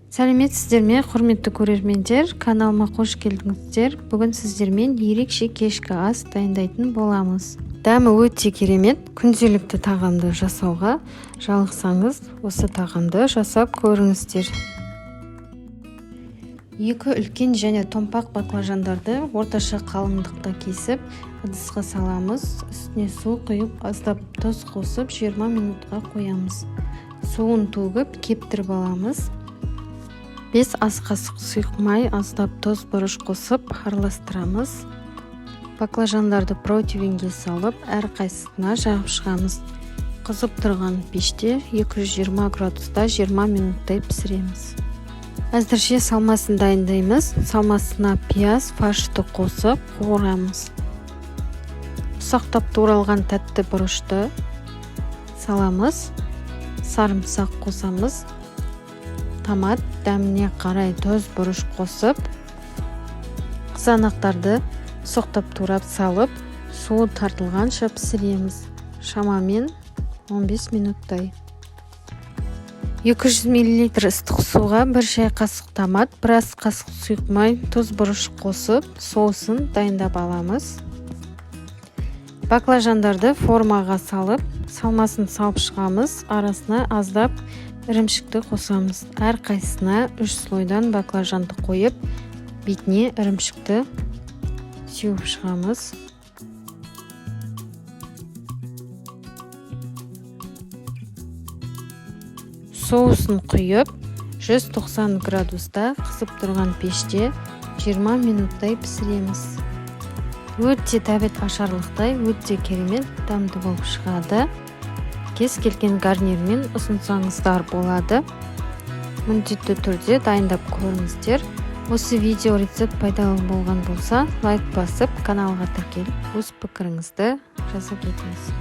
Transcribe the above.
Сәлеметсіздер ме, құрметті көрермендер, каналыма қош келдіңіздер. Бүгін сіздермен ерекше кешкі ас дайындайтын боламыз. Дәмі өте керемет, күнделікті тағамды жасауға жалықсаңыз, осы тағамды жасап көріңіздер. 2 үлкен және томпақ баклажандарды орташа қалыңдықта кесіп, ыдысқа саламыз. Үстіне су құйып, аздап тұз қосып 20 минутқа қоямыз. Суын төгіп, кептіріп аламыз. 5 ас қасық сұйық май, аздап тұз бұрыш қосып араластырамыз. Баклажандарды противенге салып, әрқайсысына жағып шығамыз. Қызып тұрған пеште 220 градуста 20 минуттай пісіреміз. Әзірше салмасын дайындаймыз. Салмасына пияз, фаршты қосып қуырамыз. Ұсақтап туралған тәтті бұрышты саламыз. Сарымсақ қосамыз. Томат, дәміне қарай тұз бұрыш қосып, қызанақтарды соқтап турап салып, суы тартылғанша пісіреміз. Шамамен 15 минуттай. 200 мл ыстық суға 1 шай қасық томат, 1 ас қасық сұйық май, тұз бұрыш қосып, соусын дайындап аламыз. Баклажандарды формаға салып, салмасын салып шығамыз. Арасына аздап ірімшікті қосамыз. Әрқайсысына 3 слойдан баклажанды қойып, бетіне ірімшікті сеуіп шығамыз. Соусын құйып, 190 градуста қызып тұрған пеште 20 минуттай пісіреміз. Өте тәбет ашарлықтай, өте керемет дәмді болып шығады. Кез келген гарнирмен ұсынсаңыздар болады. Міндетті түрде дайындап көріңіздер. Осы видео рецепт пайдалы болған болса, лайк басып, каналға тіркеліп, өз пікіріңізді жазып кетіңіз.